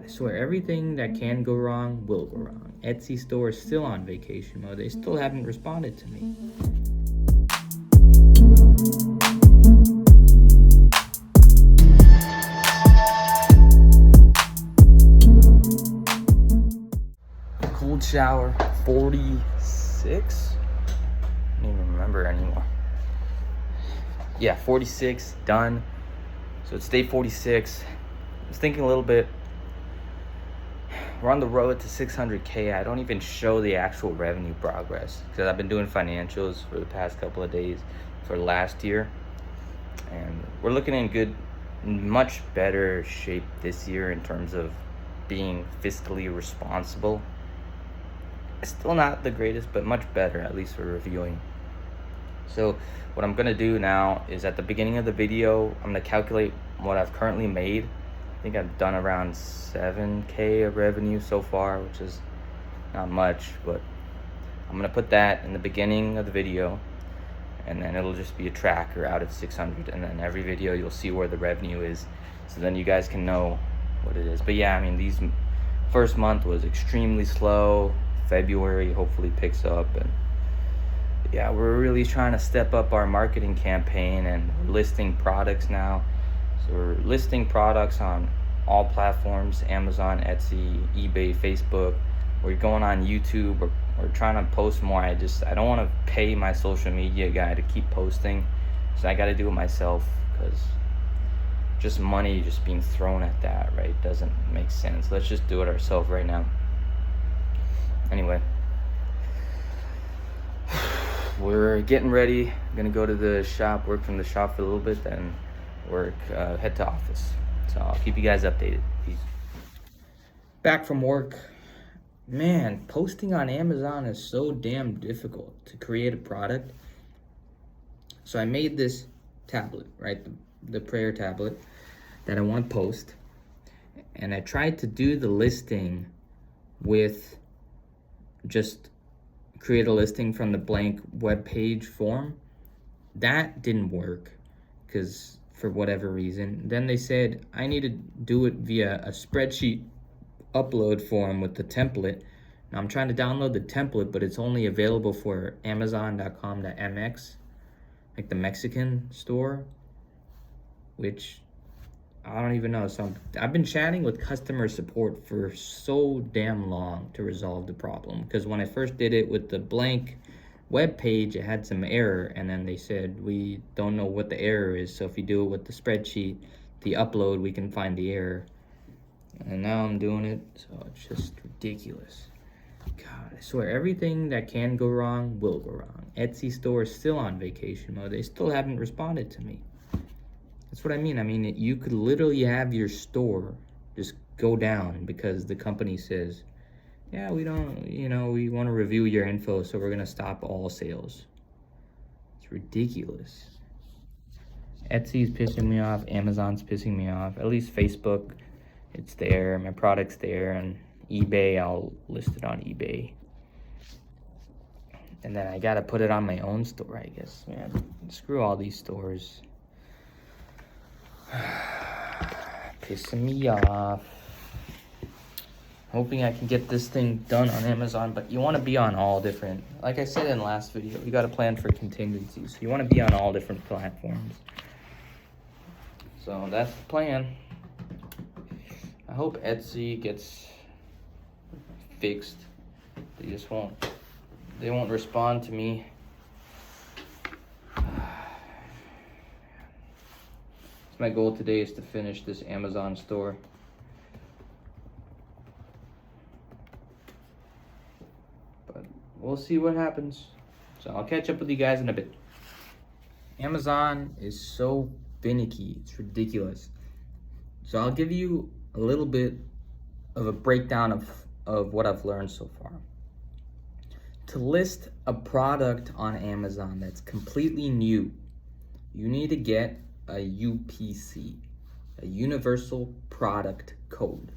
I swear, everything that can go wrong will go wrong. Etsy store is still on vacation mode. They still haven't responded to me. Cold shower, 46? I don't even remember anymore. Yeah, 46, done. So it's day 46. I was thinking a little bit. We're on the road to 600K. I don't even show the actual revenue progress because I've been doing financials for the past couple of days for last year. And we're looking in much better shape this year in terms of being fiscally responsible. It's still not the greatest, but much better, at least for reviewing. So what I'm gonna do now is at the beginning of the video, I'm gonna calculate what I've currently made. I think I've done around 7K of revenue so far, which is not much, but I'm gonna put that in the beginning of the video, and then it'll just be a tracker out of 600, and then every video you'll see where the revenue is, so then you guys can know what it is. But yeah, I mean, these first month was extremely slow. February hopefully picks up, and yeah, we're really trying to step up our marketing campaign, and we're listing products now. So we're listing products on all platforms: Amazon, Etsy, eBay, Facebook. We're going on YouTube. We're trying to post more. I don't want to pay my social media guy to keep posting, so I got to do it myself, because just money just being thrown at that, right, doesn't make sense. Let's just do it ourselves right now. Anyway, we're getting ready. I'm gonna go to the shop, work from the shop for a little bit, then head to office. So I'll keep you guys updated. Peace. Back from work. Man, posting on Amazon is so damn difficult to create a product. So I made this tablet, right? The prayer tablet that I want to post. And I tried to do the listing with just create a listing from the blank web page form. That didn't work because for whatever reason. Then they said I need to do it via a spreadsheet upload form with the template. Now I'm trying to download the template, but it's only available for amazon.com.mx, like the Mexican store, which I don't even know. So I've been chatting with customer support for so damn long to resolve the problem, because when I first did it with the blank web page, it had some error, and then they said we don't know what the error is, so if you do it with the spreadsheet, the upload, we can find the error. And now I'm doing it, so it's just ridiculous. God, I swear, everything that can go wrong will go wrong. Etsy store is still on vacation mode. They still haven't responded to me. That's what I mean. I mean, you could literally have your store just go down because the company says, yeah, we don't, we want to review your info, so we're going to stop all sales. It's ridiculous. Etsy's pissing me off. Amazon's pissing me off. At least Facebook, it's there. My product's there. And eBay, I'll list it on eBay. And then I got to put it on my own store, I guess. Man, screw all these stores. Pissing me off. Hoping I can get this thing done on Amazon, but you want to be on all different, like I said in the last video, you got to plan for contingencies. So you want to be on all different platforms. So that's the plan. I hope Etsy gets fixed. They won't respond to me. My goal today is to finish this Amazon store. But we'll see what happens. So I'll catch up with you guys in a bit. Amazon is so finicky. It's ridiculous. So I'll give you a little bit of a breakdown of what I've learned so far. To list a product on Amazon that's completely new, you need to get a UPC, a Universal Product Code.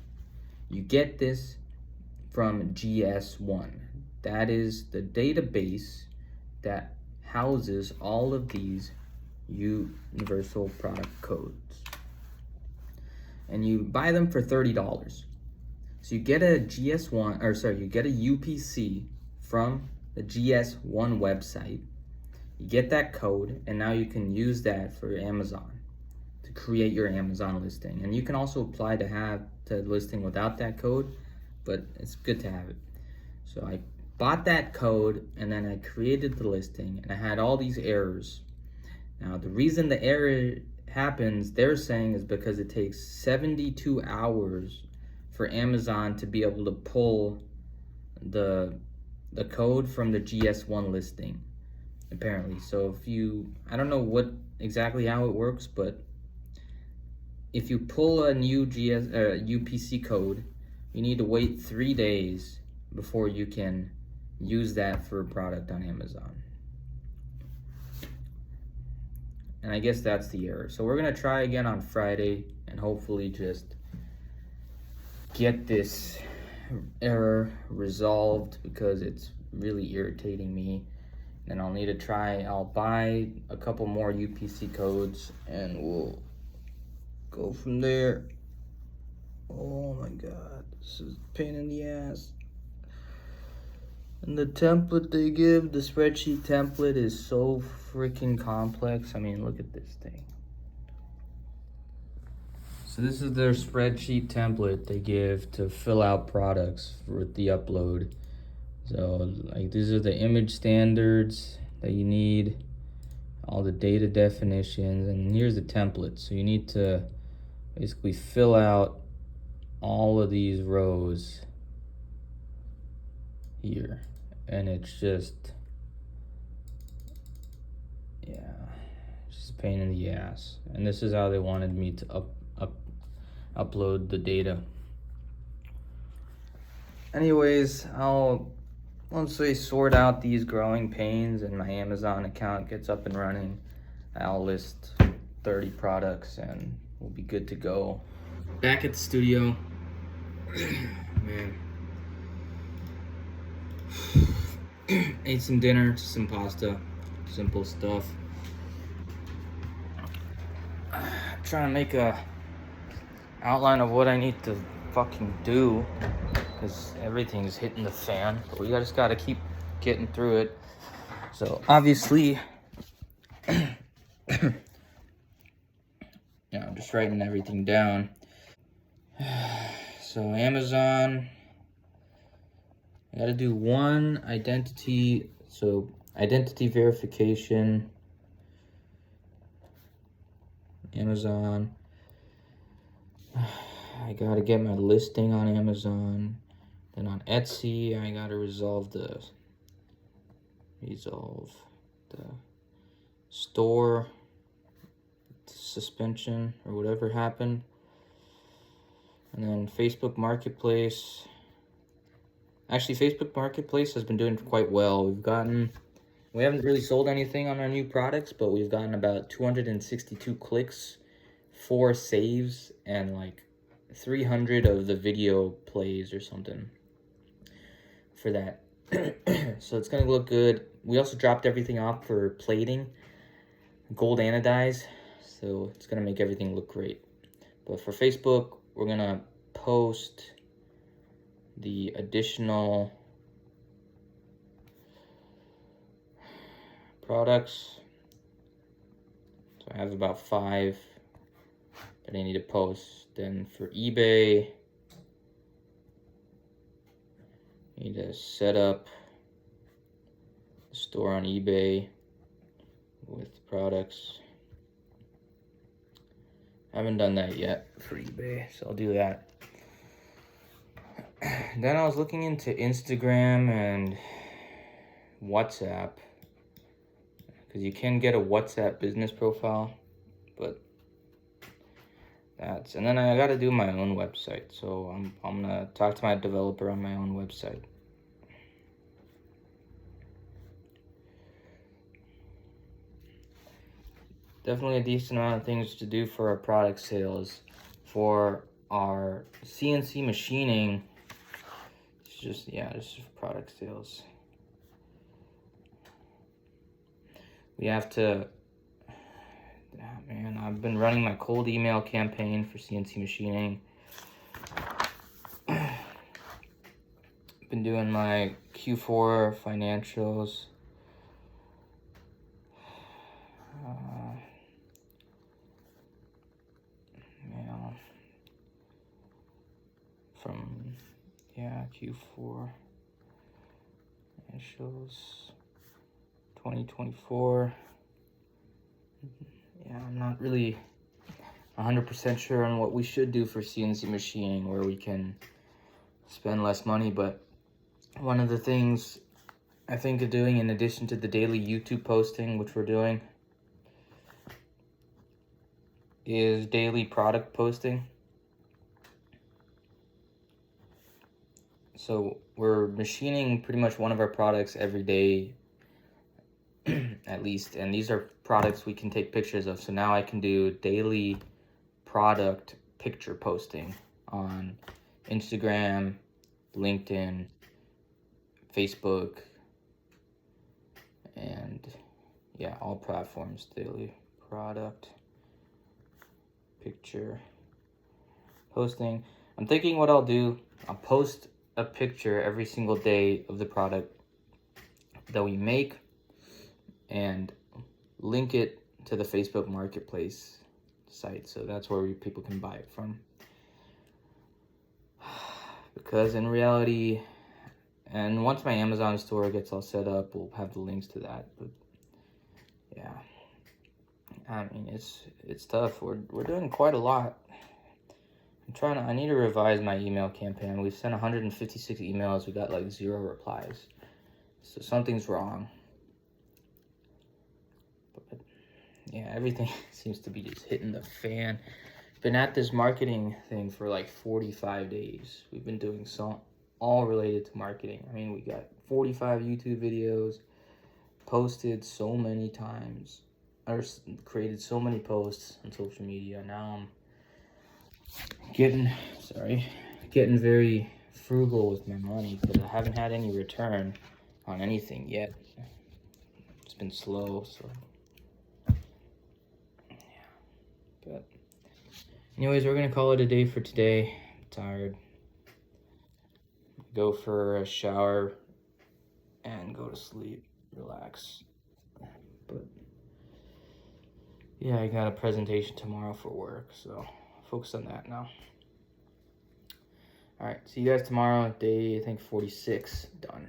You get this from GS1. That is the database that houses all of these Universal Product Codes. And you buy them for $30. So you get a GS1, or sorry, you get a UPC from the GS1 website. You get that code, and now you can use that for Amazon to create your Amazon listing. And you can also apply to have the listing without that code, but it's good to have it. So I bought that code, and then I created the listing, and I had all these errors. Now, the reason the error happens, they're saying, is because it takes 72 hours for Amazon to be able to pull the code from the GS1 listing, apparently. So if you, I don't know what exactly how it works, but if you pull a new UPC code, you need to wait 3 days before you can use that for a product on Amazon. And I guess that's the error. So we're gonna try again on Friday and hopefully just get this error resolved, because it's really irritating me. Then I'll need to try, I'll buy a couple more UPC codes and we'll go from there. Oh my god, this is a pain in the ass. And the template they give, the spreadsheet template, is so freaking complex. I mean, look at this thing. So this is their spreadsheet template they give to fill out products with the upload. So like, these are the image standards that you need, all the data definitions, and here's the template. So you need to basically fill out all of these rows here, and it's just, yeah, just a pain in the ass. And this is how they wanted me to upload the data. Anyways, once they sort out these growing pains and my Amazon account gets up and running, I'll list 30 products and we'll be good to go. Back at the studio. Man. Ate some dinner, some pasta, simple stuff. Trying to make a outline of what I need to fucking do, because everything's hitting the fan, but we just gotta keep getting through it. So obviously, yeah, I'm just writing everything down. So Amazon, I gotta do one identity, so identity verification. Amazon, I gotta get my listing on Amazon. Then on Etsy, I gotta resolve the store suspension or whatever happened. And then Facebook Marketplace. Actually, Facebook Marketplace has been doing quite well. We haven't really sold anything on our new products, but we've gotten about 262 clicks, 4 saves, and like 300 of the video plays or something for that. So it's gonna look good. We also dropped everything off for plating, gold anodize, so it's gonna make everything look great. But for Facebook, we're gonna post the additional products. So I have about 5 that I need to post. Then for eBay, I need to set up the store on eBay with products. I haven't done that yet for eBay, so I'll do that. Then I was looking into Instagram and WhatsApp, because you can get a WhatsApp business profile, but and then I gotta do my own website, so I'm gonna talk to my developer on my own website. Definitely a decent amount of things to do for our product sales. For our CNC machining, it's just product sales. We have to, man, I've been running my cold email campaign for CNC machining. been doing my Q4 financials. Yeah, from Q4 financials 2024. Yeah, I'm not really 100% sure on what we should do for CNC machining, where we can spend less money, but one of the things I think of doing, in addition to the daily YouTube posting, which we're doing, is daily product posting. So we're machining pretty much one of our products every day, at least, and these are products we can take pictures of. So now I can do daily product picture posting on Instagram, LinkedIn, Facebook, and yeah, all platforms. Daily product picture posting. I'm thinking what I'll do, I'll post a picture every single day of the product that we make and link it to the Facebook Marketplace site. So that's where people can buy it from. Because in reality, and once my Amazon store gets all set up, we'll have the links to that. But yeah, I mean, it's tough. We're doing quite a lot. I need to revise my email campaign. We've sent 156 emails. We got like 0 replies. So something's wrong. But yeah, everything seems to be just hitting the fan. Been at this marketing thing for like 45 days. We've been doing all related to marketing. I mean, we got 45 YouTube videos, posted so many times, or created so many posts on social media. Now I'm getting very frugal with my money because I haven't had any return on anything yet. It's been slow, so yeah. But anyways, we're gonna call it a day for today. I'm tired. Go for a shower and go to sleep, relax. But yeah, I got a presentation tomorrow for work, so focus on that now. All right, see you guys tomorrow. Day, I think, 46 done.